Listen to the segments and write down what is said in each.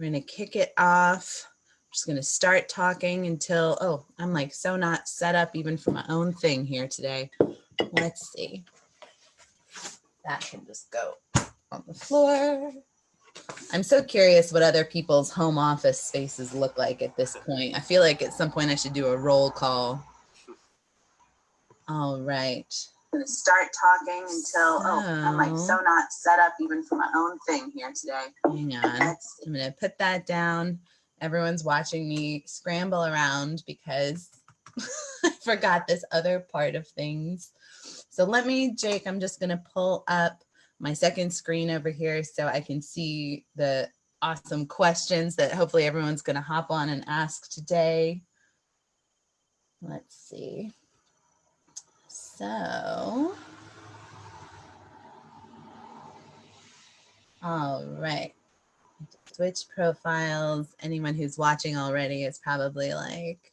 We're gonna kick it off. I'm just gonna start talking until, oh, I'm like so not set up even for my own thing here today. Let's see. That can just go on the floor. I'm so curious what other people's home office spaces look like at this point. I feel like at some point I should do a roll call. All right. I'm gonna start talking until, I'm like so not set up even for my own thing here today. Hang on. I'm gonna put that down. Everyone's watching me scramble around because I forgot this other part of things. So let me, Jake, I'm just gonna pull up my second screen over here so I can see the awesome questions that hopefully everyone's gonna hop on and ask today. Let's see. So, all right. Switch profiles. Anyone who's watching already is probably like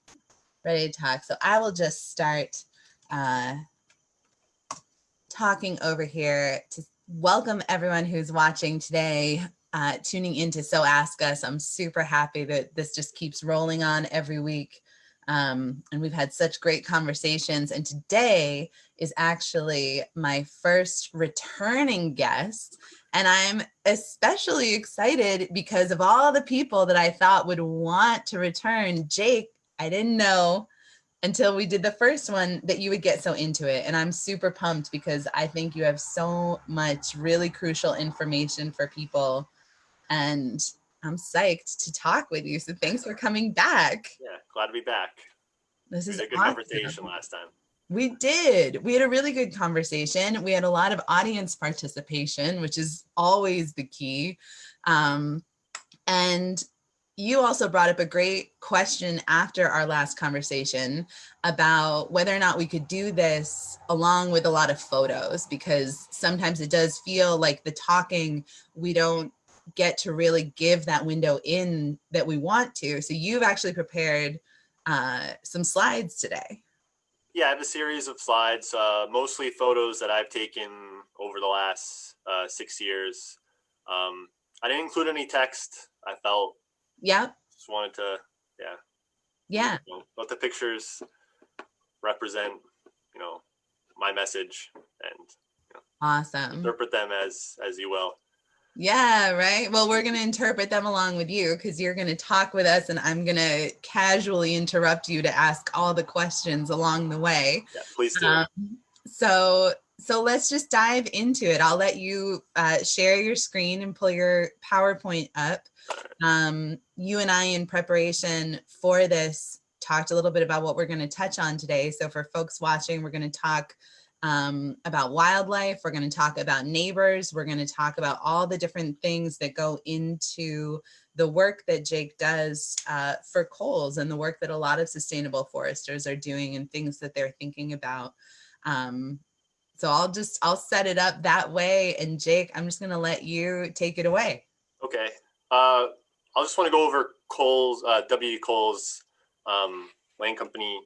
ready to talk. So I will just start talking over here to welcome everyone who's watching today, tuning into So Ask Us. I'm super happy that this just keeps rolling on every week. And we've had such great conversations. And today is actually my first returning guest. And I'm especially excited because of all the people that I thought would want to return. Jake, I didn't know until we did the first one that you would get so into it. And I'm super pumped because I think you have so much really crucial information for people. And I'm psyched to talk with you. So thanks for coming back. Yeah, glad to be back. This is a good awesome. conversation last time. We did. We had a really good conversation. We had a lot of audience participation, which is always the key. And you also brought up a great question after our last conversation about whether or not we could do this along with a lot of photos, because sometimes it does feel like the talking, we don't get to really give that window in that we want to. So you've actually prepared some slides today. Yeah, I have a series of slides, mostly photos that I've taken over the last 6 years. I didn't include any text. I felt just wanted to, let the pictures represent, my message, and awesome. Interpret them as you will. Yeah, right. Well, we're going to interpret them along with you because you're going to talk with us and I'm going to casually interrupt you to ask all the questions along the way. Yeah, please do. So let's just dive into it. I'll let you share your screen and pull your PowerPoint up. You and I, in preparation for this, talked a little bit about what we're going to touch on today. So for folks watching, we're going to talk about wildlife. We're going to talk about neighbors. We're going to talk about all the different things that go into the work that Jake does for Coles and the work that a lot of sustainable foresters are doing and things that they're thinking about. So I'll set it up that way. And Jake, I'm just going to let you take it away. Okay. I just want to go over Coles, WD Cowls Land Company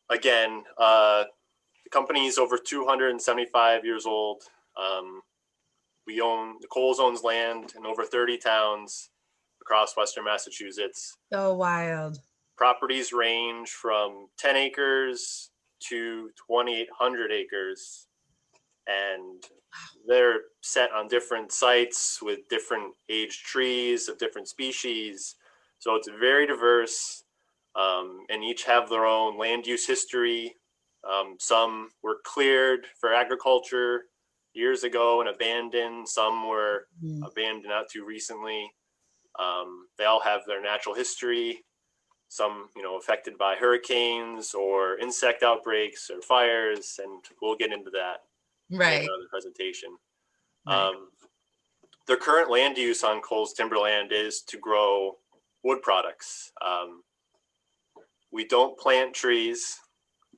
again. The company is over 275 years old. Coles owns land in over 30 towns across Western Massachusetts. So wild. Properties range from 10 acres to 2,800 acres. And they're set on different sites with different age trees of different species. So it's very diverse, and each have their own land use history. Some were cleared for agriculture years ago and abandoned. Some were abandoned not too recently. They all have their natural history. Some, affected by hurricanes or insect outbreaks or fires, and we'll get into that. Right. In another presentation. Right. Their current land use on Coles timberland is to grow wood products. We don't plant trees.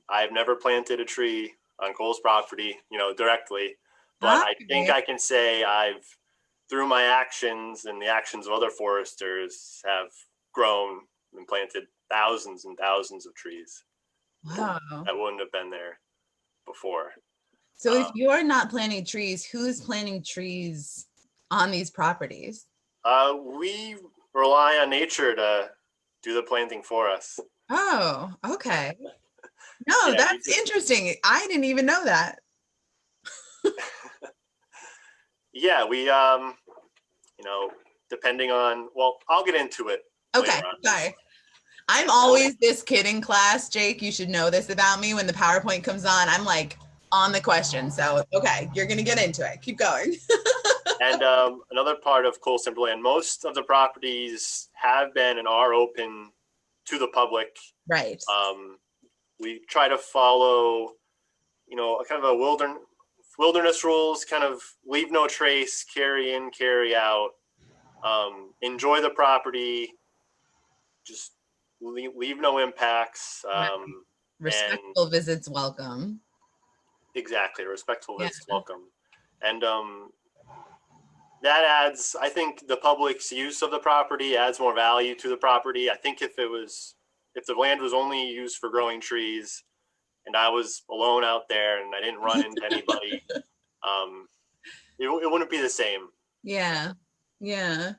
I've never planted a tree on Coles property, directly, but I think I can say I've, through my actions and the actions of other foresters, have grown and planted thousands and thousands of trees. Wow. That wouldn't have been there before. So if you're not planting trees, who's planting trees on these properties? We rely on nature to do the planting for us. Oh, okay. No, Yeah, that's interesting. I didn't even know that. yeah, we depending on, well, I'll get into it later Okay, on. sorry. I'm always this kid in class, Jake. You should know this about me. When the PowerPoint comes on, I'm like on the question. So, okay, you're going to get into it. Keep going. And another part of Coles Timberland, most of the properties have been and are open to the public. Right. We try to follow, a kind of a wilderness rules, kind of leave no trace, carry in, carry out, enjoy the property, just leave no impacts. Right. And Respectful visits welcome. exactly, respectful Yeah. visits welcome. And that adds, I think the public's use of the property adds more value to the property. I think if the land was only used for growing trees and I was alone out there and I didn't run into anybody, it wouldn't be the same. Yeah. Yeah.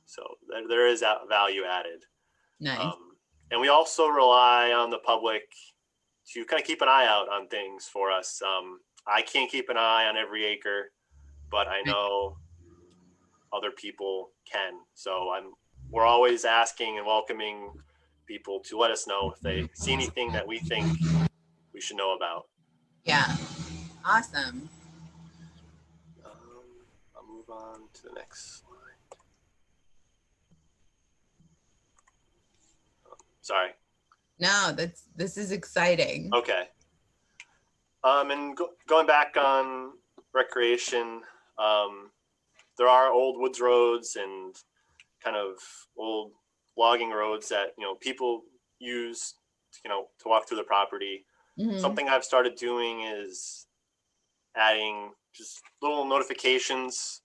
So there is value added. Nice. And we also rely on the public to kind of keep an eye out on things for us. I can't keep an eye on every acre, but I know other people can. So we're always asking and welcoming people to let us know if they see anything that we think we should know about. Yeah. Awesome. I'll move on to the next slide. Sorry. No, this is exciting. Okay. And going back on recreation, there are old woods roads and kind of old logging roads that people use to walk through the property. Mm-hmm. Something I've started doing is adding just little notifications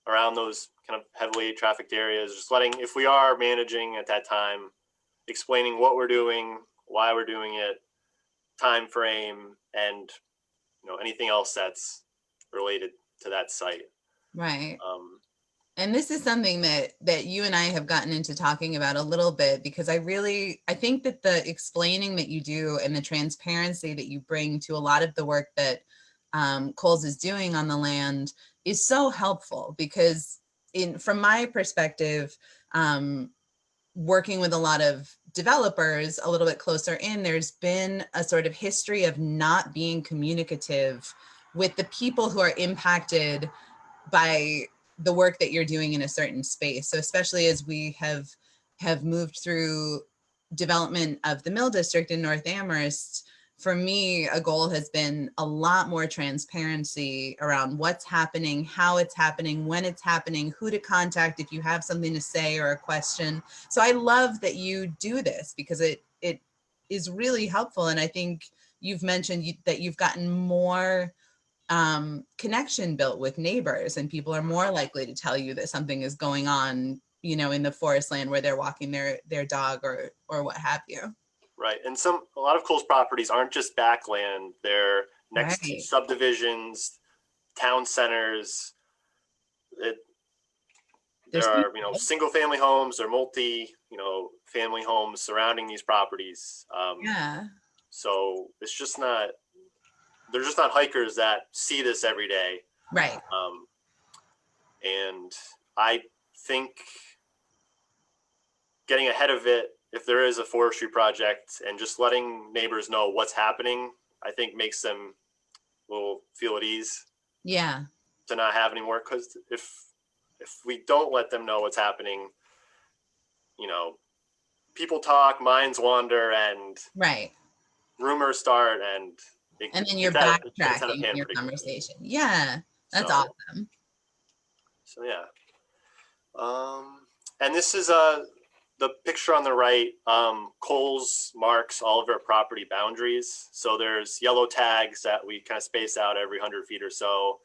around those kind of heavily trafficked areas, just letting, if we are managing at that time, explaining what we're doing, why we're doing it, time frame, and anything else that's related to that site. Right. And this is something that you and I have gotten into talking about a little bit, because I think that the explaining that you do and the transparency that you bring to a lot of the work that Coles is doing on the land is so helpful, because from my perspective, working with a lot of developers a little bit closer in, there's been a sort of history of not being communicative with the people who are impacted by the work that you're doing in a certain space. So especially as we have moved through development of the Mill District in North Amherst, for me, a goal has been a lot more transparency around what's happening, how it's happening, when it's happening, who to contact if you have something to say or a question. So I love that you do this, because it is really helpful. And I think you've mentioned that you've gotten more connection built with neighbors, and people are more likely to tell you that something is going on, in the forest land where they're walking their dog or what have you. Right. And a lot of Coles properties aren't just backland. They're next to subdivisions, town centers. There are, single family homes or multi, family homes surrounding these properties. Yeah. So they're just not hikers that see this every day. Right. And I think getting ahead of it, if there is a forestry project, and just letting neighbors know what's happening, I think makes them feel at ease. Yeah. To not have any more, because if we don't let them know what's happening, people talk, minds wander, and right, rumors start, and then you're backtracking in your conversation. Yeah, that's awesome. So yeah, and this is the picture on the right. Coles marks all of our property boundaries. So there's yellow tags that we kind of space out every 100 feet or so.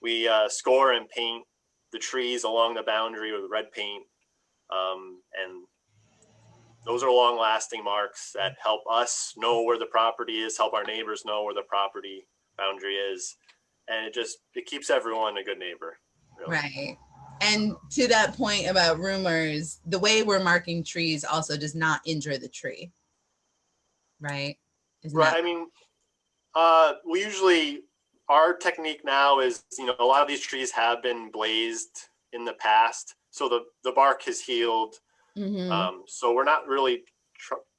We score and paint the trees along the boundary with red paint, and those are long-lasting marks that help us know where the property is, help our neighbors know where the property boundary is, and it keeps everyone a good neighbor. Really. Right. And to that point about rumors, the way we're marking trees also does not injure the tree, right? Isn't Right. that I mean, we usually, our technique now is, a lot of these trees have been blazed in the past, so the bark has healed. So we're not really,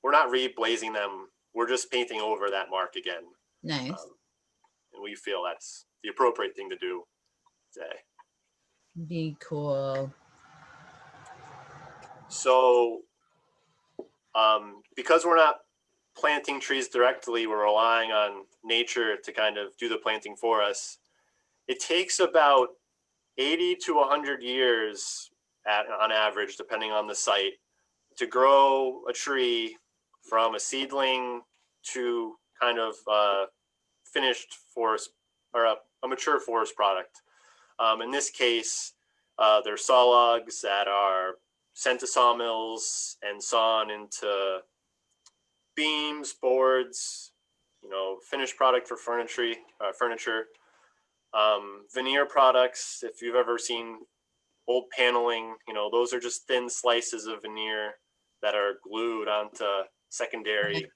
we're not re-blazing them. We're just painting over that mark again. nice? And we feel that's the appropriate thing to do today. Be cool. So because we're not planting trees directly, we're relying on nature to kind of do the planting for us. It takes about 80 to 100 years on average, depending on the site, to grow a tree from a seedling to kind of finished forest or a mature forest product. In this case, there's saw logs that are sent to sawmills and sawn into beams, boards, finished product for furniture. Veneer products, if you've ever seen old paneling, those are just thin slices of veneer that are glued onto secondary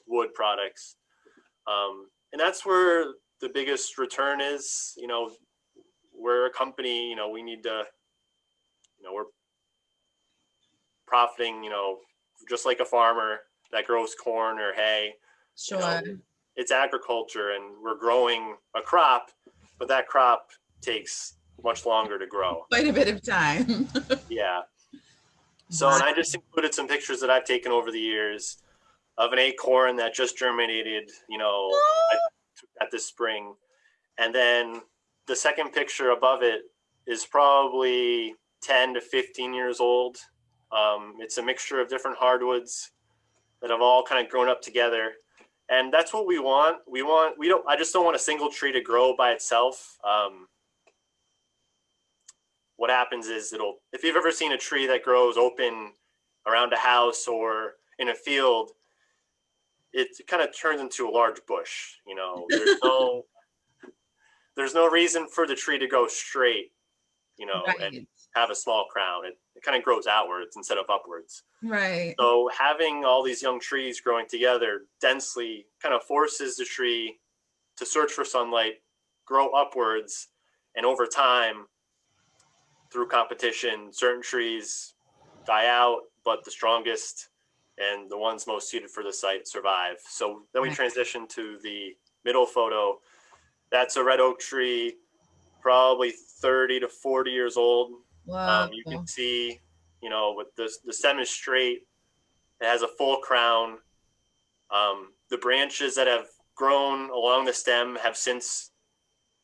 wood products. And that's where the biggest return is. We're a company, we need to, we're profiting, just like a farmer that grows corn or hay. Sure. It's agriculture, and we're growing a crop, but that crop takes much longer to grow. Quite a bit of time. Yeah. So, and I just included some pictures that I've taken over the years of an acorn that just germinated, I took that this spring. And then the second picture above it is probably 10 to 15 years old. It's a mixture of different hardwoods that have all kind of grown up together. And that's what we want. I just don't want a single tree to grow by itself. What happens is if you've ever seen a tree that grows open around a house or in a field, it kind of turns into a large bush. There's no reason for the tree to go straight, right. and have a small crown. It kind of grows outwards instead of upwards. Right. So having all these young trees growing together densely kind of forces the tree to search for sunlight, grow upwards, and over time, through competition, certain trees die out, but the strongest and the ones most suited for the site survive. So then we transition to the middle photo. That's a red oak tree, probably 30 to 40 years old. Wow. You can see, with the stem is straight. It has a full crown. The branches that have grown along the stem have since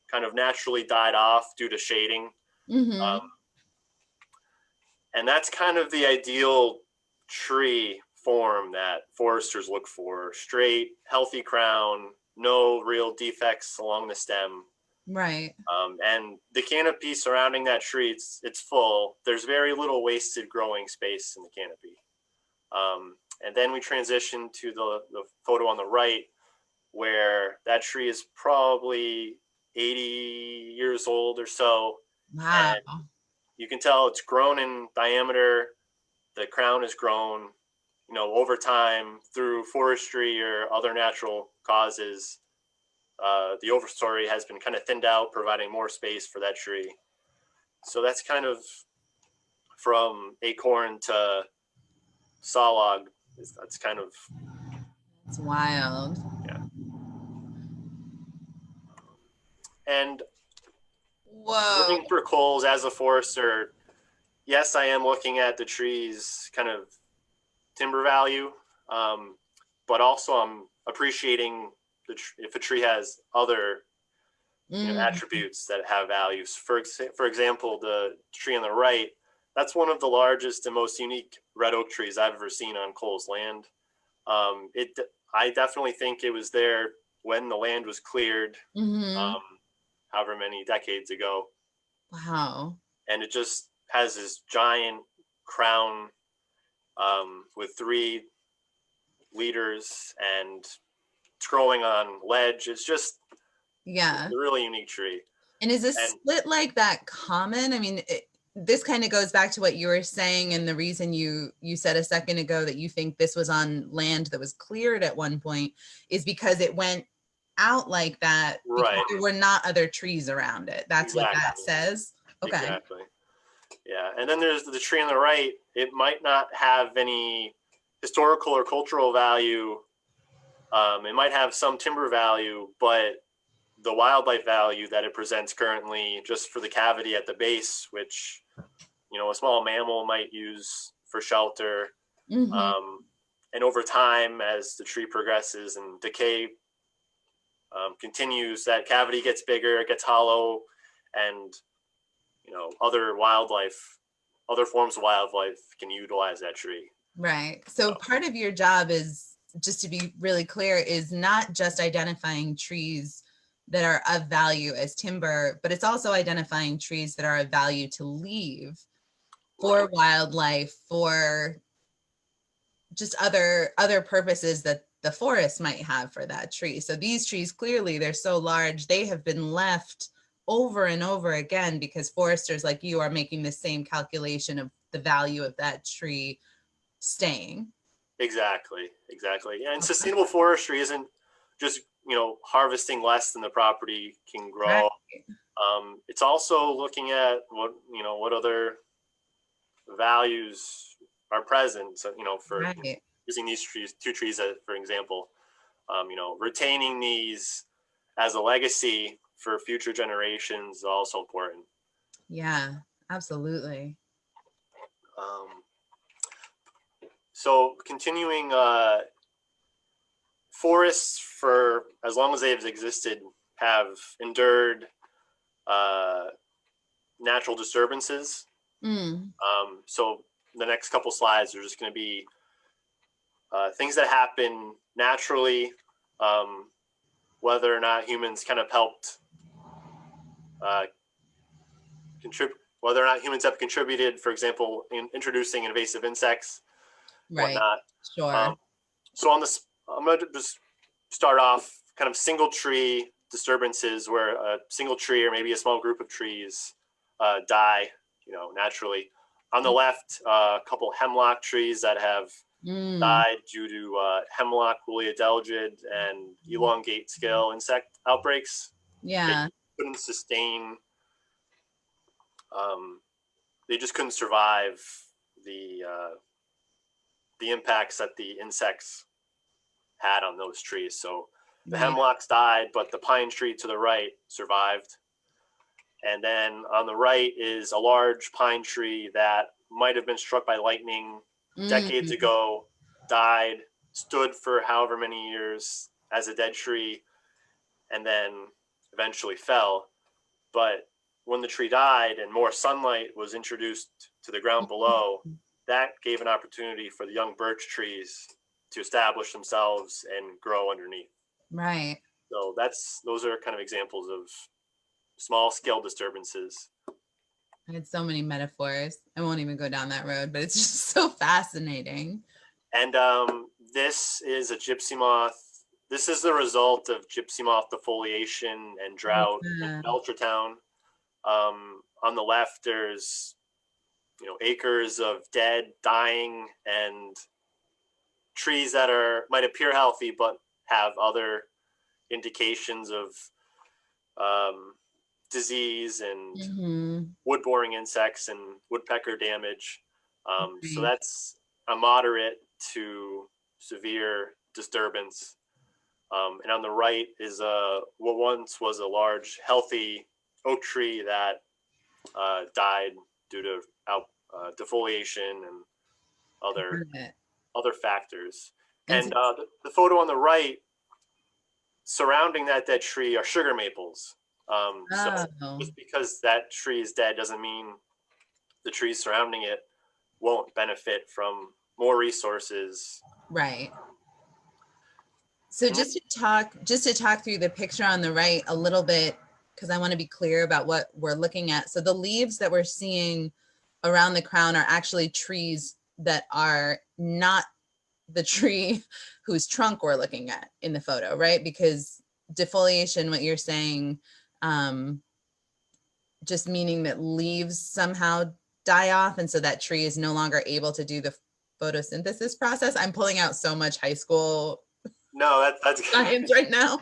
kind of naturally died off due to shading. And that's kind of the ideal tree form that foresters look for. Straight, healthy crown, no real defects along the stem. Right. And the canopy surrounding that tree, it's full. There's very little wasted growing space in the canopy. And then we transition to the photo on the right, where that tree is probably 80 years old or so. Wow. And you can tell it's grown in diameter. The crown has grown, over time through forestry or other natural causes. The overstory has been kind of thinned out, providing more space for that tree. So that's kind of from acorn to saw log. That's kind of, it's wild. yeah. And looking for culls as a forester, yes, I am looking at the tree's kind of timber value, but also I'm appreciating if a tree has other attributes that have values. For example, the tree on the right, that's one of the largest and most unique red oak trees I've ever seen on Cole's land. I definitely think it was there when the land was cleared, however many decades ago. Wow. And it just has this giant crown with 3 leaders, and it's growing on ledge. It's just a really unique tree. And is a split like that common? I mean, this kind of goes back to what you were saying, and the reason you said a second ago that you think this was on land that was cleared at one point is because it went out like that because Right. there were not other trees around it. That's what that Exactly. says. Okay. Exactly. Yeah. And then there's the tree on the right. It might not have any historical or cultural value. It might have some timber value, but the wildlife value that it presents currently, just for the cavity at the base, which, you know, a small mammal might use for shelter. Mm-hmm. And over time, as the tree progresses and decay continues, that cavity gets bigger, it gets hollow, and, you know, other forms of wildlife can utilize that tree. Right. So part of your job is, just to be really clear, is not just identifying trees that are of value as timber, but it's also identifying trees that are of value to leave for wildlife, for just other purposes that the forest might have for that tree. So these trees, clearly they're so large, they have been left over and over again because foresters like you are making the same calculation of the value of that tree staying. Exactly. Yeah, and sustainable forestry isn't just, you know, harvesting less than the property can Right. grow. It's also looking at what other values are present. So, you know, for Right. using these two trees as, for example, you know, retaining these as a legacy for future generations is also important. Yeah, absolutely. Um, so continuing, forests, for as long as they've existed, have endured uh, natural disturbances. Mm. So the next couple slides are just going to be things that happen naturally, um, whether or not humans kind of helped uh, contribute, whether or not humans have contributed, for example, in introducing invasive insects, Right. whatnot. Sure. Um, so on this, I'm going to just start off kind of single tree disturbances where a single tree or maybe a small group of trees die, you know, naturally. On the left, a couple hemlock trees that have Mm. died due to hemlock woolly adelgid and elongate scale insect outbreaks. They Yeah. couldn't sustain, um, they just couldn't survive the impacts that the insects had on those trees. So the Right. hemlocks died, but the pine tree to the right survived. And then on the right is a large pine tree that might have been struck by lightning decades Mm. ago, died, stood for however many years as a dead tree, and then eventually fell. But when the tree died and more sunlight was introduced to the ground below, that gave an opportunity for the young birch trees to establish themselves and grow underneath. Right. So those are kind of examples of small scale disturbances. I had so many metaphors. I won't even go down that road, but it's just so fascinating. And this is a gypsy moth. This is the result of gypsy moth defoliation and drought in Yeah. Belchertown. On the left, there's, you know, acres of dead, dying, and trees that might appear healthy but have other indications of um, disease and Mm-hmm. wood boring insects and woodpecker damage. So Right. that's a moderate to severe disturbance. And on the right is what once was a large, healthy oak tree that died due to defoliation and other Got it. other factors. And so, And the photo on the right surrounding that dead tree are sugar maples. So oh, just because that tree is dead doesn't mean the trees surrounding it won't benefit from more resources. right. So And just to talk through the picture on the right a little bit, because I want to be clear about what we're looking at. So the leaves that we're seeing around the crown are actually trees that are not the tree whose trunk we're looking at in the photo, right? Because defoliation, what you're saying, just meaning that leaves somehow die off, and so that tree is no longer able to do the photosynthesis process. I'm pulling out so much high school No, that's science right now.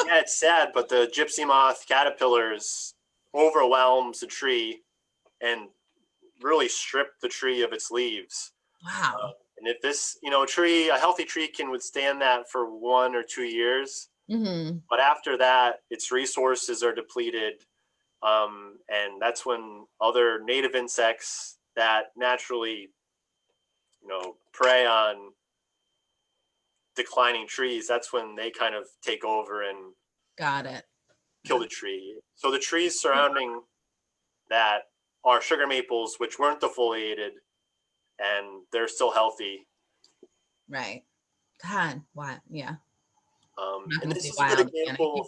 yeah, it's sad, but the gypsy moth caterpillars overwhelms the tree and really strip the tree of its leaves. Wow. And if this, a healthy tree can withstand that for 1 or 2 years, Mm-hmm. but after that, its resources are depleted. And that's when other native insects that naturally, prey on declining trees, that's when they kind of take over and Got it. kill the tree. So the trees surrounding that are sugar maples, which weren't defoliated, and they're still healthy. Right. God, what? Yeah. Not And going to this say is a good wild again. example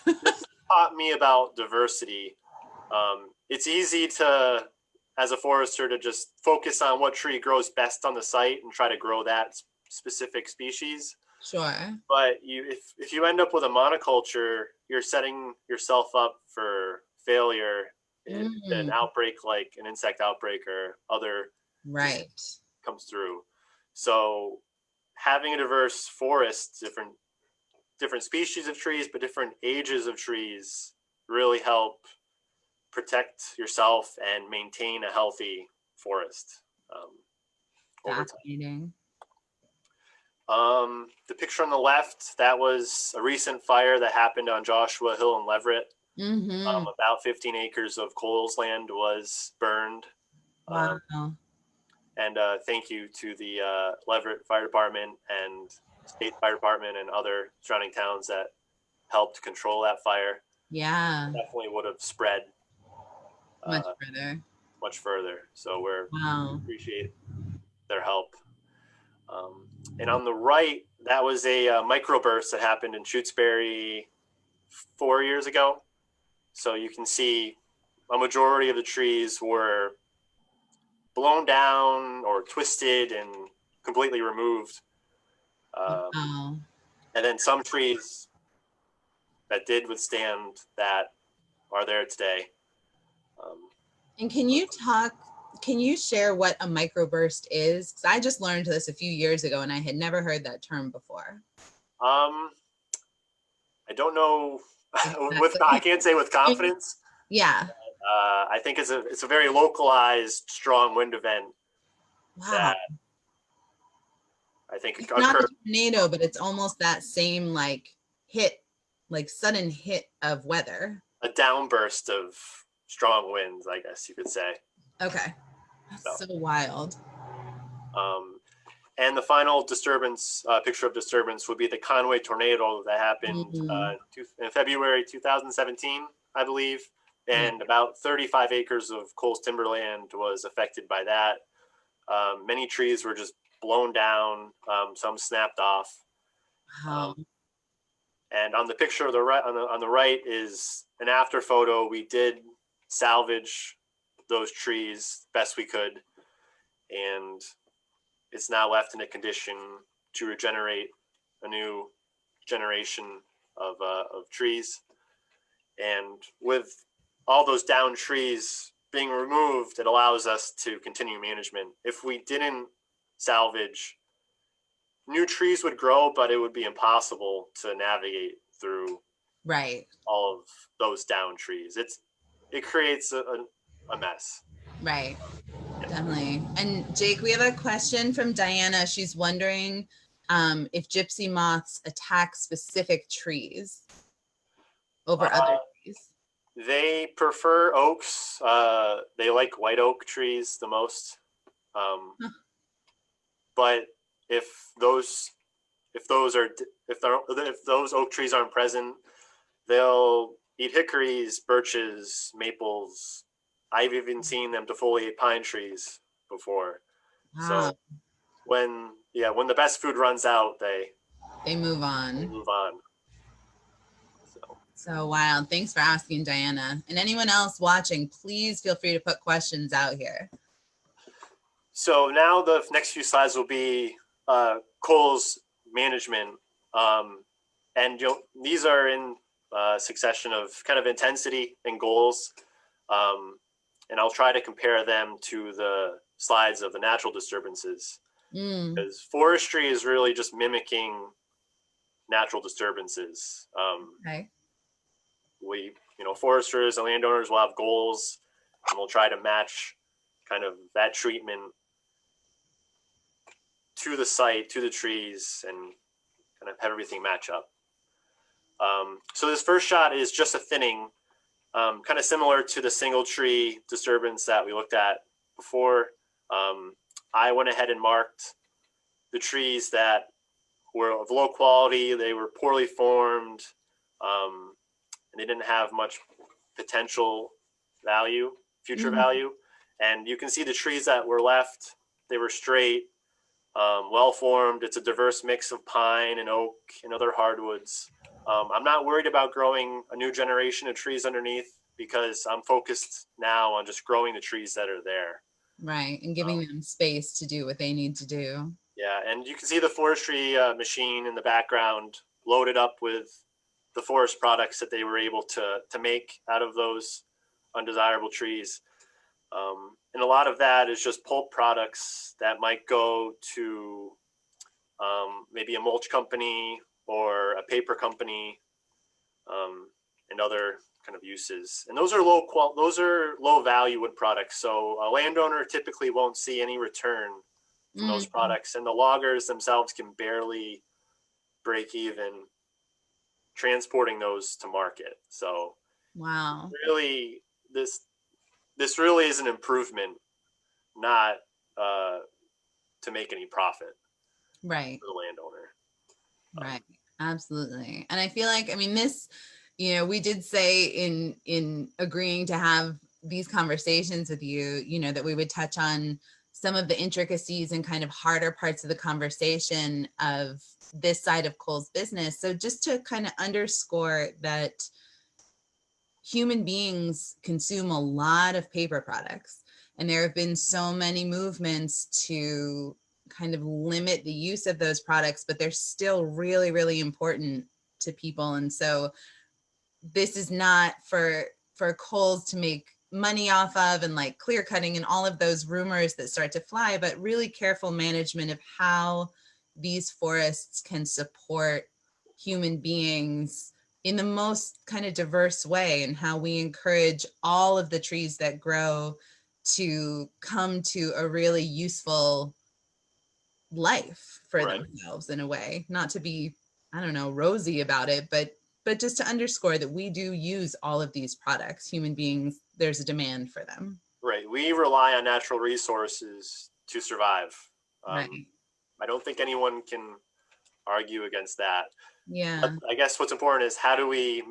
of this taught me about diversity. It's easy to, as a forester, to just focus on what tree grows best on the site and try to grow that specific species. Sure. But if you end up with a monoculture, you're setting yourself up for failure if an outbreak like an insect outbreak or other Right. comes through. So having a diverse forest, different species of trees, but different ages of trees really help protect yourself and maintain a healthy forest over time. Fascinating. The picture on the left, that was a recent fire that happened on Joshua Hill in Leverett. Mm-hmm. About 15 acres of Coles land was burned. Wow. And thank you to the Leverett Fire Department and State Fire Department and other surrounding towns that helped control that fire. Yeah. Definitely would have spread Much further. much further. So we Wow. appreciate their help. And on the right, that was a microburst that happened in Shutesbury 4 years ago. So you can see a majority of the trees were blown down or twisted and completely removed. Wow. And then some trees that did withstand that are there today. And can you share what a microburst is? Because I just learned this a few years ago and I had never heard that term before. I don't know. Exactly. I can't say with confidence. Yeah. I think it's a very localized strong wind event Wow. that I think It's not a occurred. tornado, but it's almost that same sudden hit of weather. A downburst of strong winds, I guess you could say. Okay. That's so wild. And the final picture of disturbance would be the Conway tornado that happened in February 2017, I believe. And about 35 acres of Coles timberland was affected by that. Many trees were just blown down. Some snapped off. Wow. And on the picture of on the right is an after photo. We did salvage those trees best we could, and it's now left in a condition to regenerate a new generation of trees. And with all those down trees being removed, it allows us to continue management. If we didn't salvage, new trees would grow, but it would be impossible to navigate through all of those down trees. It creates a mess. Right. Definitely. And Jake, we have a question from Diana. She's wondering if gypsy moths attack specific trees over other trees. They prefer oaks. They like white oak trees the most. But if those oak trees aren't present, they'll eat hickories, birches, maples. I've even seen them defoliate pine trees before. Wow. So when the best food runs out, they move on. They move on. So wild. Thanks for asking, Diana. And anyone else watching, please feel free to put questions out here. So now the next few slides will be Coles management. And these are in succession of kind of intensity and goals. and I'll try to compare them to the slides of the natural disturbances, because forestry is really just mimicking natural disturbances. Okay. We, foresters and landowners will have goals, and we'll try to match kind of that treatment to the site, to the trees, and kind of have everything match up. So this first shot is just a thinning, kind of similar to the single tree disturbance that we looked at before. I went ahead and marked the trees that were of low quality, they were poorly formed, and they didn't have much potential value, future value. And you can see the trees that were left, they were straight, well formed. It's a diverse mix of pine and oak and other hardwoods. I'm not worried about growing a new generation of trees underneath, because I'm focused now on just growing the trees that are there. Right, and giving them space to do what they need to do. Yeah, and you can see the forestry machine in the background loaded up with the forest products that they were able to make out of those undesirable trees. And a lot of that is just pulp products that might go to maybe a mulch company or a paper company, and other kind of uses. And those are low value wood products. So a landowner typically won't see any return from those products, and the loggers themselves can barely break even transporting those to market. So wow, really, this really is an improvement, not to make any profit right, for the landowner. right, absolutely. And I feel like, I mean, this, we did say in agreeing to have these conversations with you, that we would touch on some of the intricacies and kind of harder parts of the conversation of this side of Cole's business. So just to kind of underscore that human beings consume a lot of paper products, and there have been so many movements to kind of limit the use of those products, but they're still really, really important to people. And so this is not for Coles to make money off of, and like clear cutting and all of those rumors that start to fly, but really careful management of how these forests can support human beings in the most kind of diverse way, and how we encourage all of the trees that grow to come to a really useful life for Right. themselves, in a way, not to be, I don't know, rosy about it, but just to underscore that we do use all of these products. Human beings, there's a demand for them. Right. We rely on natural resources to survive. Right. I don't think anyone can argue against that. But Yeah. I guess what's important is how do we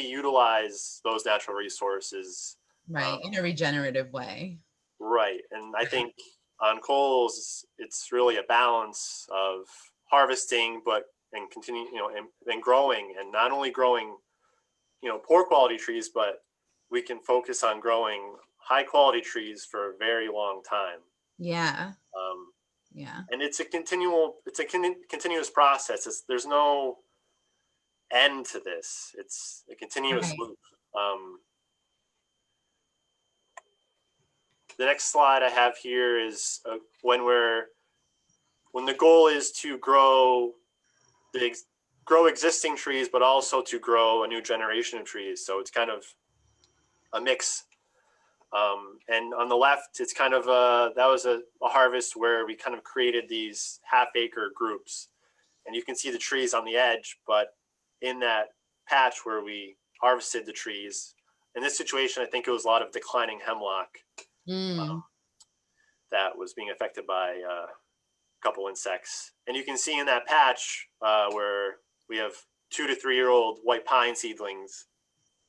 utilize those natural resources? Right. In a regenerative way. Right. And I think on Coles, it's really a balance of harvesting, and continue, and growing, and not only growing, poor quality trees, but we can focus on growing high quality trees for a very long time. Yeah. Um, Yeah. and it's a continuous process. There's no end to this. It's a continuous Right. loop. The next slide I have here is when the goal is to grow existing trees, but also to grow a new generation of trees. So it's kind of a mix. And on the left, it's kind of that was a harvest where we kind of created these half-acre groups, and you can see the trees on the edge. But in that patch where we harvested the trees, in this situation, I think it was a lot of declining hemlock that was being affected by a couple insects. And you can see in that patch where we have 2 to 3 year old white pine seedlings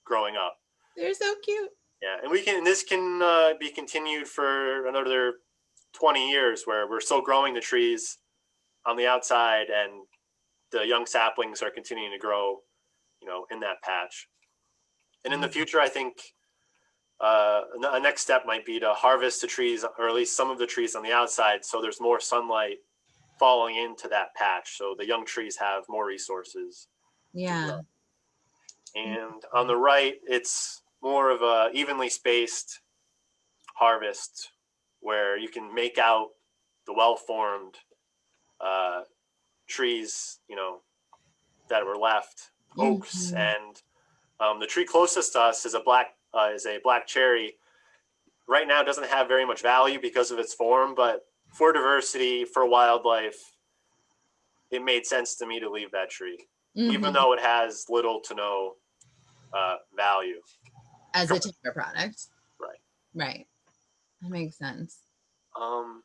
growing up. They're so cute. Yeah, and this can be continued for another 20 years, where we're still growing the trees on the outside, and the young saplings are continuing to grow, in that patch. And in the future, I think a next step might be to harvest the trees, or at least some of the trees on the outside, so there's more sunlight falling into that patch, so the young trees have more resources. Yeah. And on the right, it's more of a evenly spaced harvest where you can make out the well-formed trees, that were left, oaks, Mhm. and the tree closest to us is a black cherry. Right now, it doesn't have very much value because of its form, but for diversity, for wildlife, it made sense to me to leave that tree, even Mhm. though it has little to no value. As a timber product. Right. Right. That makes sense. Um,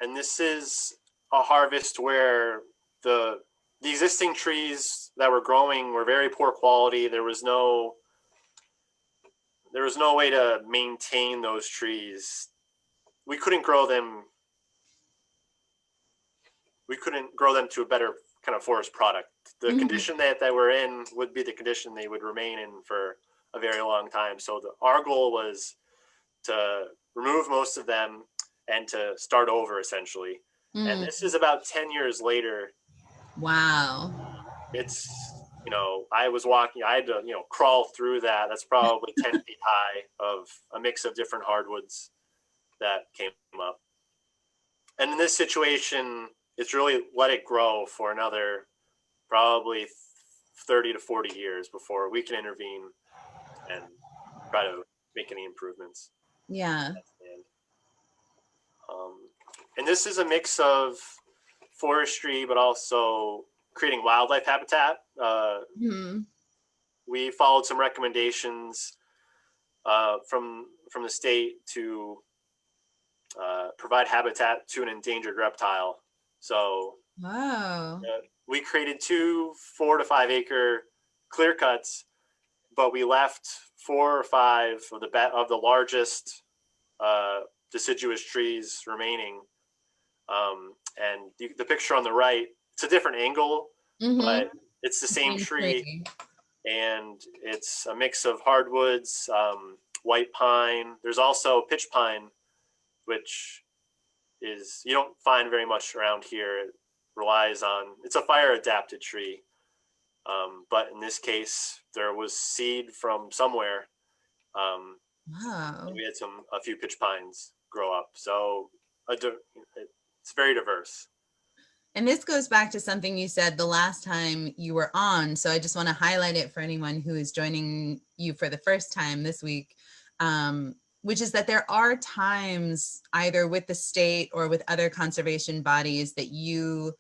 and this is a harvest where the the existing trees that were growing were very poor quality. There was no way to maintain those trees. We couldn't grow them. We couldn't grow them to a better kind of forest product. The Mhm. condition that we're in would be the condition they would remain in for a very long time. So our goal was to remove most of them and to start over essentially. And Mm. this is about 10 years later. Wow. It's, I was walking, I had to, crawl through that. That's probably 10 feet high of a mix of different hardwoods that came up. And in this situation, it's really let it grow for another probably 30 to 40 years before we can intervene and try to make any improvements. Yeah. And, and this is a mix of forestry, but also creating wildlife habitat. Mhm. We followed some recommendations from the state to provide habitat to an endangered reptile. So Wow. we created 2 4 to 5 acre clear cuts, but we left 4 or 5 of the largest deciduous trees remaining. And the picture on the right, it's a different angle, Mhm. but it's the same Same tree, tree. and it's a mix of hardwoods, white pine. There's also pitch pine, which is you don't find very much around here. It relies on it's a fire adapted tree, but in this case, there was seed from somewhere. And Wow. we had a few pitch pines grow up. So it's very diverse. And this goes back to something you said the last time you were on. So I just want to highlight it for anyone who is joining you for the first time this week, which is that there are times either with the state or with other conservation bodies that you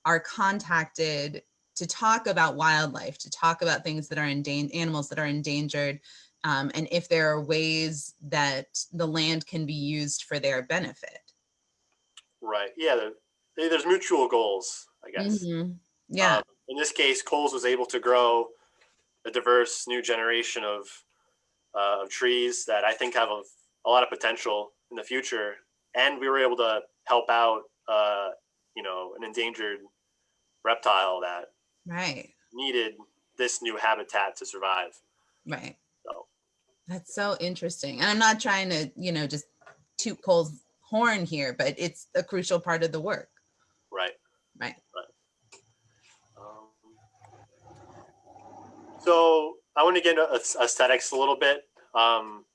are contacted to talk about wildlife, to talk about things that are animals that are endangered, and if there are ways that the land can be used for their benefit. Right. Yeah. There's mutual goals, I guess. Mm-hmm. Yeah. In this case, Coles was able to grow a diverse new generation of trees that I think have a lot of potential in the future. And we were able to help out, an endangered reptile that Right. needed this new habitat to survive. Right. So, That's so interesting. And I'm not trying to, just toot Cole's horn here, but it's a crucial part of the work. right, Right. right. Um, so I want to get into aesthetics a little bit. Um,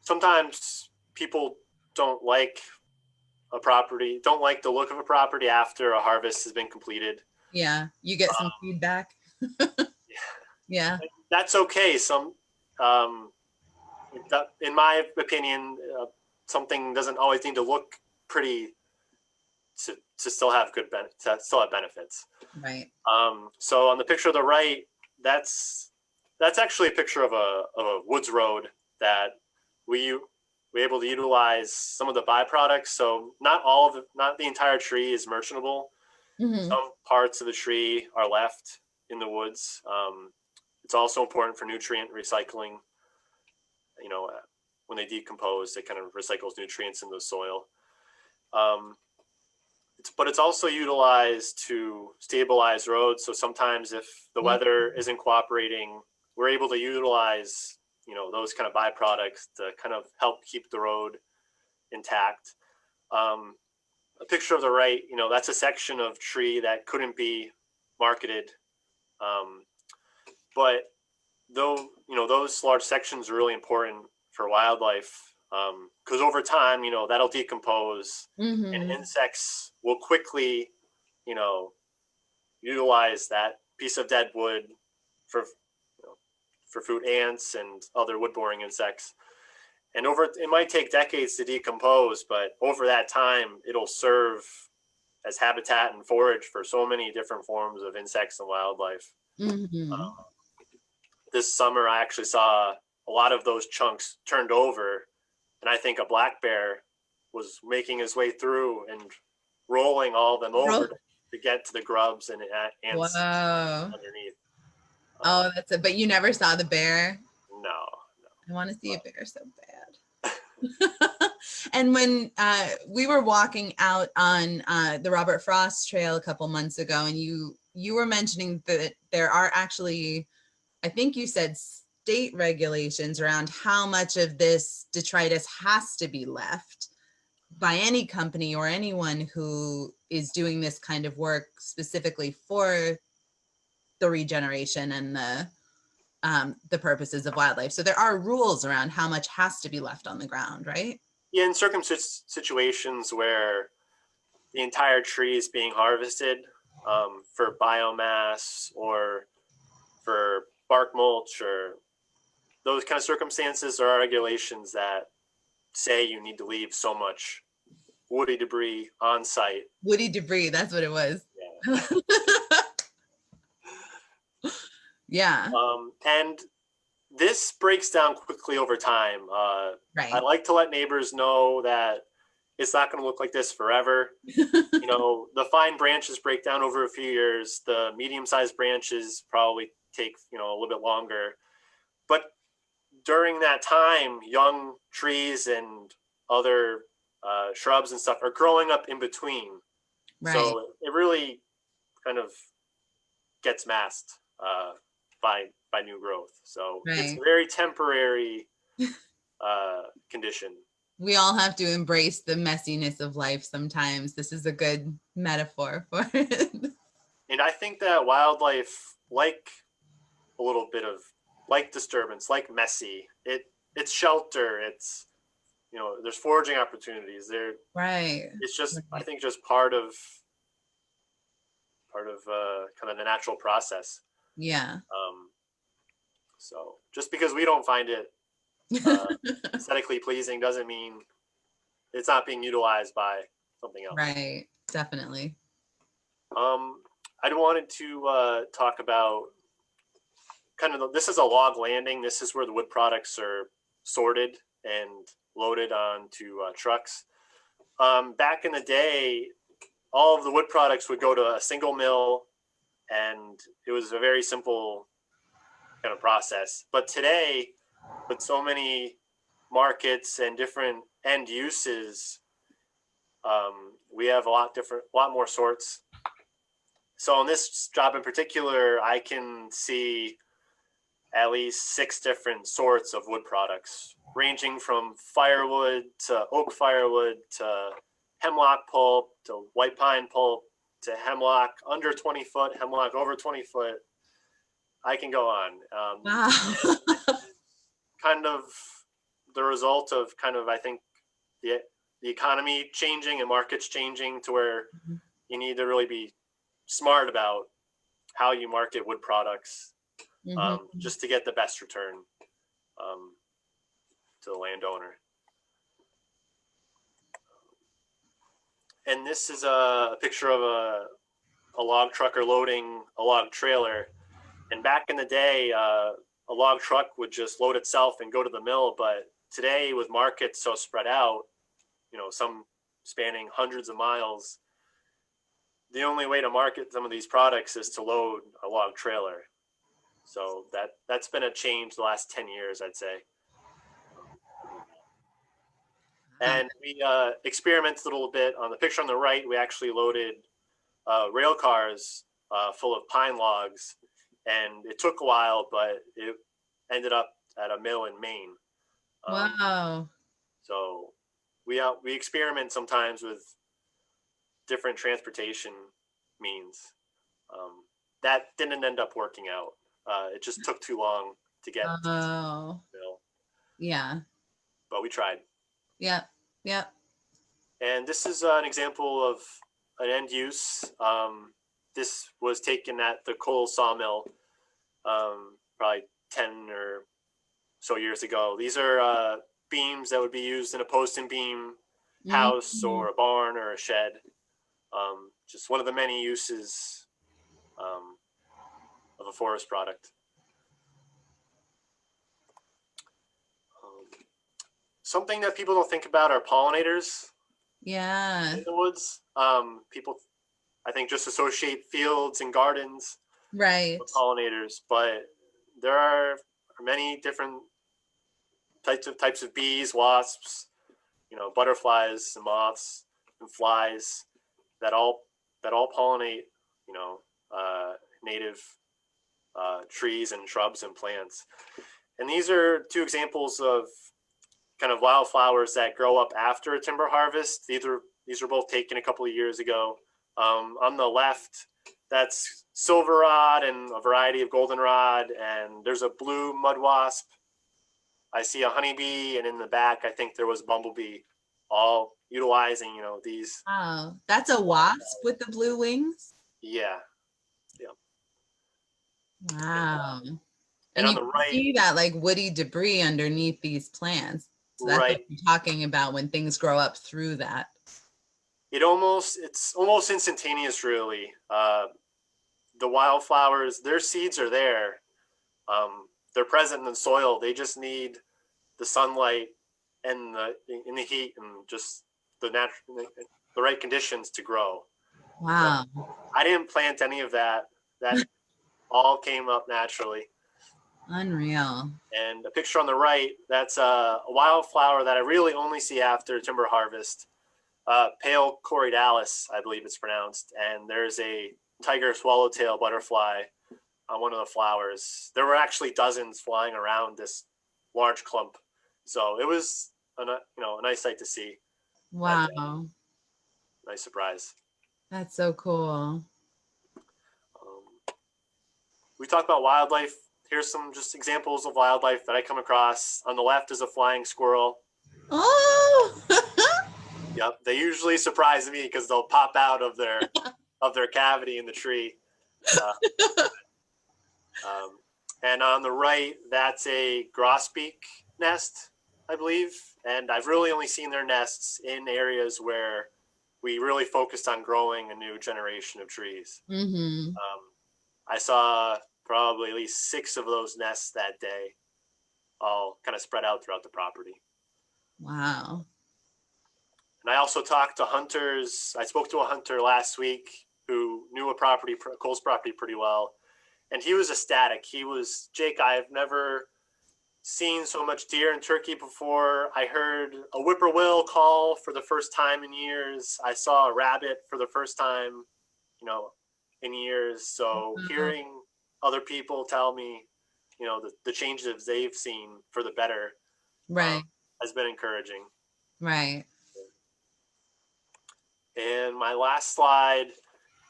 Sometimes people don't like don't like the look of a property after a harvest has been completed. Yeah. You get some Um, feedback. Yeah. that's okay. Um, in my opinion, something doesn't always need to look pretty to still have to still have benefits. Right. So on the picture of the right, that's actually a picture of a woods road that we we're able to utilize some of the byproducts. So not the entire tree is merchantable. Mm-hmm. Some parts of the tree are left in the woods. It's also important for nutrient recycling. You know, when they decompose, it kind of recycles nutrients into the soil. Um, but it's also utilized to stabilize roads. So sometimes if the weather isn't cooperating, we're able to utilize, those kind of byproducts to kind of help keep the road intact. Um, a picture of the right, that's a section of tree that couldn't be marketed. But though, those large sections are really important for wildlife, because over time, that'll decompose, and Mm-hmm. insects will quickly, you know, utilize that piece of dead wood for, for food, ants and other wood-boring insects. And it might take decades to decompose, but over that time, it'll serve as habitat and forage for so many different forms of insects and wildlife. Mm-hmm. Um, this summer, I actually saw a lot of those chunks turned over, and I think a black bear was making his way through and rolling all of them over to get to the grubs and ants Whoa. underneath. Oh, that's it. But you never saw the bear? No, I want to see a no. bear so bad. And when we were walking out on the Robert Frost Trail a couple months ago, and you were mentioning that there are actually, I think you said, state regulations around how much of this detritus has to be left by any company or anyone who is doing this kind of work specifically for the regeneration and the purposes of wildlife. So there are rules around how much has to be left on the ground, right? Yeah, in situations where the entire tree is being harvested, for biomass or for bark mulch, or those kind of circumstances, there are regulations that say you need to leave so much woody debris on site. Woody debris, that's what it was. Yeah. Yeah, And this breaks down quickly over time. I right. like to let neighbors know that it's not going to look like this forever. The fine branches break down over a few years. The medium-sized branches probably take, a little bit longer. But during that time, young trees and other shrubs and stuff are growing up in between. Right, So it really kind of gets masked by new growth. So it's a right. very temporary condition. We all have to embrace the messiness of life sometimes. This is a good metaphor for it. And I think that wildlife, like a little bit of like disturbance, like messy, it's shelter. It's there's foraging opportunities there. Right. It's just, I Right. think, just part of kind of the natural process. Yeah. Um, so just because we don't find it uh, aesthetically pleasing doesn't mean it's not being utilized by something else. Right. Definitely. Um, I wanted to talk about kind of this is a log landing. This is where the wood products are sorted and loaded onto trucks. Back in the day, all of the wood products would go to a single mill, and it was a very simple kind of process. But today, with so many markets and different end uses, we have a lot more sorts. So on this job in particular, I can see at least 6 different sorts of wood products, ranging from firewood to oak firewood to hemlock pulp to white pine pulp to hemlock under 20 foot, hemlock over 20 foot. I can go on. Wow. Kind of the result of kind of, I think, the the economy changing and markets changing to where you need to really be smart about how you market wood products, Mm-hmm. just to get the best return um, to the landowner. And this is a picture of a log trucker loading a log trailer. And back in the day, a log truck would just load itself and go to the mill. But today, with markets so spread out, some spanning hundreds of miles, the only way to market some of these products is to load a log trailer. So that's been a change the last 10 years, I'd say. And we experimented a little bit. On the picture on the right, we actually loaded rail cars full of pine logs, and it took a while, but it ended up at a mill in Maine. Wow. So we experiment sometimes with different transportation means. That didn't end up working out. It just took too long to get, Oh, yeah. but we tried. Yep. Yep. And this is an example of an end use. This was taken at the coal sawmill probably 10 or so years ago. These are beams that would be used in a post and beam house or a barn or a shed. Just one of the many uses of a forest product. Something that people don't think about are pollinators Yeah. in the woods. People, I think, just associate fields and gardens Right. with pollinators, but there are many different types of bees, wasps, butterflies and moths and flies that all pollinate, native trees and shrubs and plants. And these are two examples of kind of wildflowers that grow up after a timber harvest. These are both taken a couple of years ago. On the left, that's silverrod and a variety of goldenrod, and there's a blue mud wasp. I see a honeybee, and in the back, I think there was a bumblebee, all utilizing, these. Wow. That's a wasp with the blue wings? Yeah. Yeah. Wow. And And on you the right, see that like woody debris underneath these plants. So that's right, what you're talking about when things grow up through that. it's almost instantaneous, really. The wildflowers, their seeds are there. They're present in the soil. They just need the sunlight and the heat and just the right conditions to grow. Wow. I didn't plant any of that. That all came up naturally. Unreal. And a picture on the right, that's a wildflower that I really only see after timber harvest. Pale corydalis, I believe it's pronounced. And there's a tiger swallowtail butterfly on one of the flowers. There were actually dozens flying around this large clump. So it was a nice sight to see. Wow. Nice surprise. That's so cool. We talk about wildlife. Here's some just examples of wildlife that I come across. On the left is a flying squirrel. Oh. Yep, they usually surprise me because they'll pop out of their cavity in the tree. And on the right, that's a grosbeak nest, I believe. And I've really only seen their nests in areas where we really focused on growing a new generation of trees. I saw probably at least 6 of those nests that day, all kind of spread out throughout the property. Wow. And I also talked to hunters. I spoke to a hunter last week who knew a Cole's property pretty well. And he was ecstatic. He was, Jake, I've never seen so much deer and turkey before. I heard a whippoorwill call for the first time in years. I saw a rabbit for the first time, in years. So hearing other people tell me, the changes they've seen for the better, Right. has been encouraging. Right. And my last slide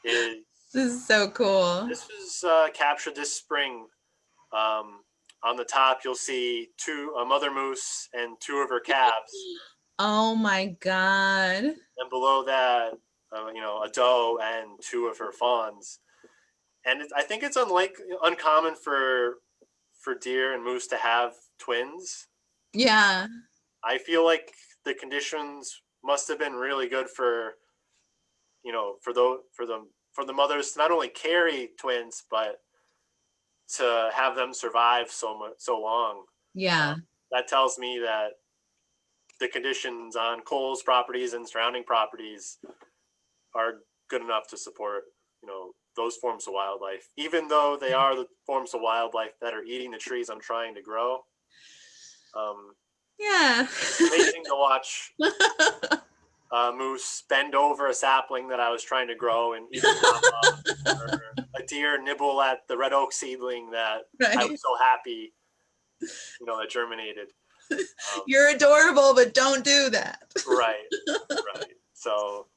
is This is so cool. this was captured this spring. On the top, you'll see a mother moose and 2 of her calves. Oh my God. And below that, a doe and 2 of her fawns. And I think it's uncommon for deer and moose to have twins. Yeah. I feel like the conditions must have been really good for the mothers to not only carry twins but to have them survive so long. Yeah. That tells me that the conditions on Cole's properties and surrounding properties are good enough to support those forms of wildlife, even though they are the forms of wildlife that are eating the trees I'm trying to grow. Yeah. It's amazing to watch moose bend over a sapling that I was trying to grow and eat the top off, or a deer nibble at the red oak seedling that I was so happy, that germinated. You're adorable, but don't do that. Right. So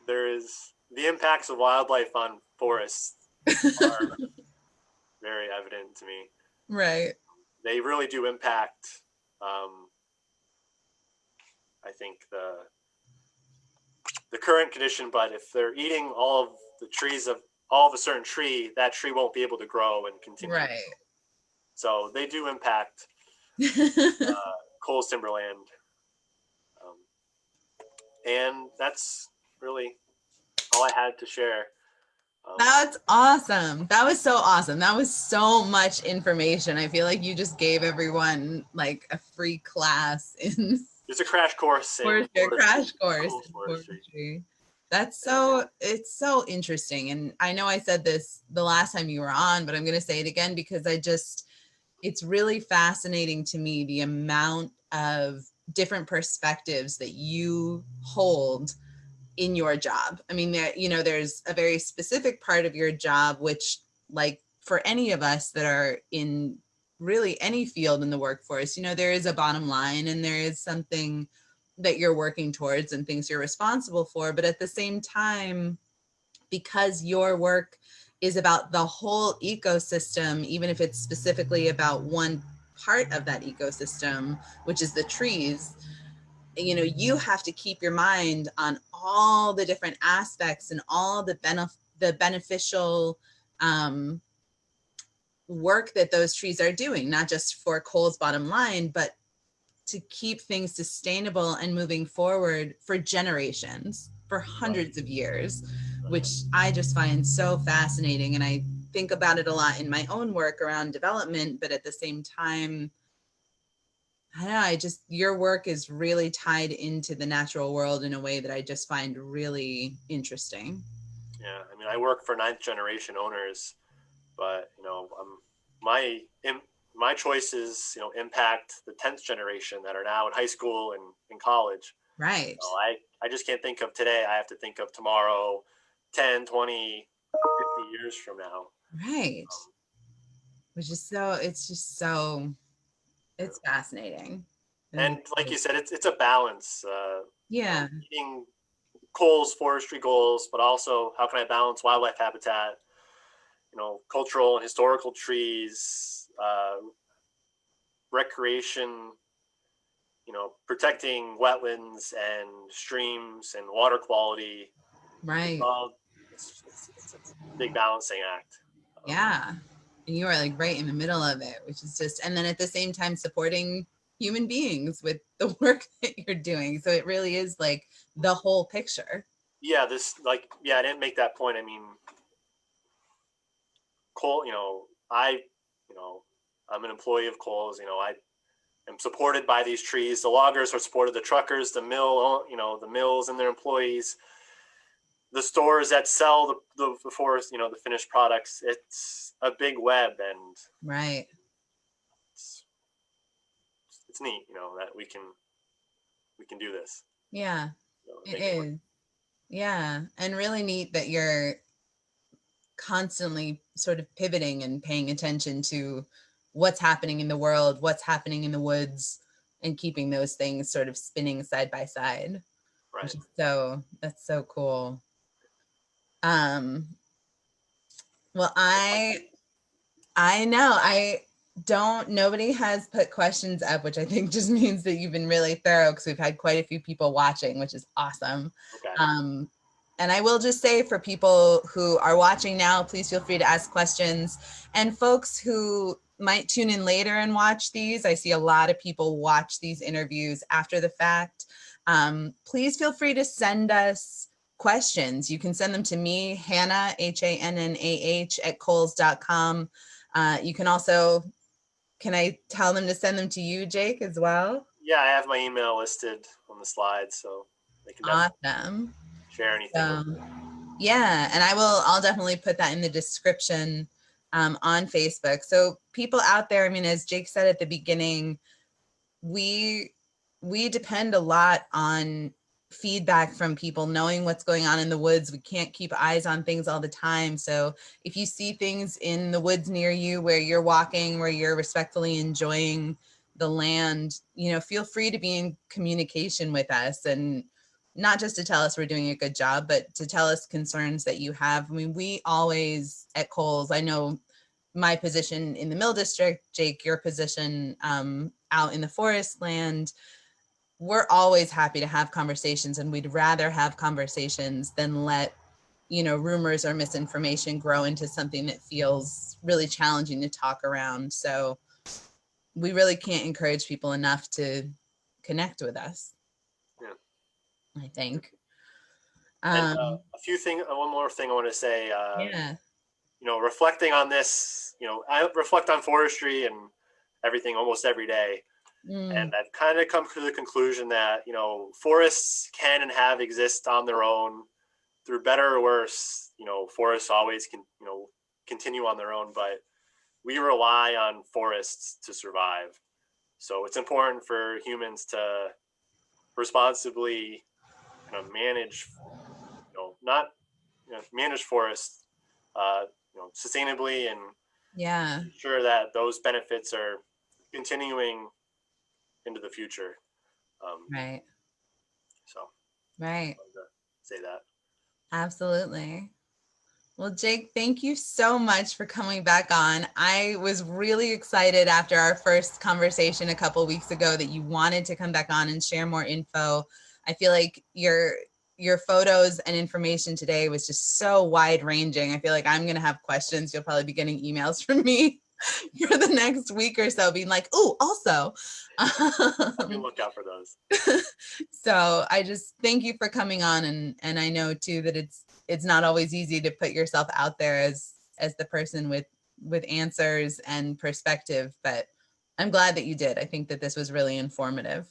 there is the impacts of wildlife on forests are very evident to me. Right. they really do impact, I think, the current condition. But if they're eating all of the trees of all of a certain tree, that tree won't be able to grow and continue. Right. So they do impact Coles timberland. And that's really all I had to share. That's awesome. That was so awesome. That was so much information. I feel like you just gave everyone like a free class in It's a crash course in forestry, crash course Coles in forestry. forestry. That's so, it's so interesting. And I know I said this the last time you were on, but I'm going to say it again because it's really fascinating to me the amount of different perspectives that you hold in your job. I mean, there's a very specific part of your job, which, like, for any of us that are in really any field in the workforce, there is a bottom line and there is something that you're working towards and things you're responsible for. But at the same time, because your work is about the whole ecosystem, even if it's specifically about one part of that ecosystem, which is the trees, you have to keep your mind on all the different aspects and all the beneficial work that those trees are doing, not just for Cole's bottom line, but to keep things sustainable and moving forward for generations, for hundreds of years, which I just find so fascinating. And I think about it a lot in my own work around development, but at the same time, I don't know, your work is really tied into the natural world in a way that I just find really interesting. Yeah, I mean, I work for 9th generation owners, but my choices, impact the 10th generation that are now in high school and in college. Right. So I just can't think of today. I have to think of tomorrow, 10, 20, 50 years from now. Right. Which is it's fascinating. And like you said, it's a balance. Yeah. Meeting Coles forestry goals, but also how can I balance wildlife habitat, cultural and historical trees, recreation, protecting wetlands and streams and water quality. Right. It's a big balancing act. Yeah. And you are like right in the middle of it, which is and then at the same time supporting human beings with the work that you're doing. So it really is like the whole picture. Yeah, I didn't make that point. I mean, Cole, I'm an employee of Coles. I am supported by these trees. The loggers are supported, the truckers, the mills and their employees, the stores that sell the forest, the finished products. It's a big web, and right. It's neat, that we can do this. Yeah, it is. Yeah, and really neat that you're constantly sort of pivoting and paying attention to what's happening in the world, what's happening in the woods, and keeping those things sort of spinning side by side. Right. Which is that's so cool. Well, I know nobody has put questions up, which I think just means that you've been really thorough because we've had quite a few people watching, which is awesome. Okay. And I will just say for people who are watching now, please feel free to ask questions. And folks who might tune in later and watch these, I see a lot of people watch these interviews after the fact. Please feel free to send us questions. You can send them to me, Hannah, HANNAH @Coles.com. You can also, can I tell them to send them to you, Jake, as well? Yeah, I have my email listed on the slide, so they can awesome. Share anything. Yeah, and I'll definitely put that in the description on Facebook. So people out there, I mean, as Jake said at the beginning, we depend a lot on feedback from people, knowing what's going on in the woods. We can't keep eyes on things all the time. So if you see things in the woods near you where you're walking, where you're respectfully enjoying the land, feel free to be in communication with us, and not just to tell us we're doing a good job, but to tell us concerns that you have. I mean, we always at Coles, I know my position in the mill district, Jake, your position out in the forest land, we're always happy to have conversations, and we'd rather have conversations than let, you know, rumors or misinformation grow into something that feels really challenging to talk around. So we really can't encourage people enough to connect with us, Yeah. I think. And one more thing I want to say, Yeah. you know, reflecting on this, you know, I reflect on forestry and everything almost every day. And I've kind of come to the conclusion that, you know, forests can and have exist on their own through better or worse. You know, forests always can, you know, continue on their own, but we rely on forests to survive. So it's important for humans to responsibly kind of manage, you know, not, you know, manage forests, you know, sustainably, and Yeah. ensure that those benefits are continuing into the future. Right. So Right. I wanted to say that. Absolutely. Well, Jake, thank you so much for coming back on. I was really excited after our first conversation a couple weeks ago that you wanted to come back on and share more info. I feel like your photos and information today was just so wide ranging. I feel like I'm going to have questions. You'll probably be getting emails from me for the next week or so being like, "Oh, also." I'll be on the lookout for those. So I just thank you for coming on, and I know too that it's not always easy to put yourself out there as the person with answers and perspective, but I'm glad that you did. I think that this was really informative.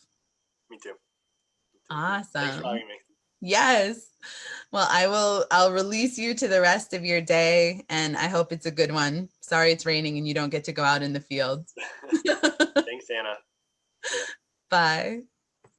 Me too. Thanks for Awesome. having me. Yes. Well, I'll release you to the rest of your day, and I hope it's a good one. Sorry it's raining and you don't get to go out in the field. Thanks, Anna. Bye.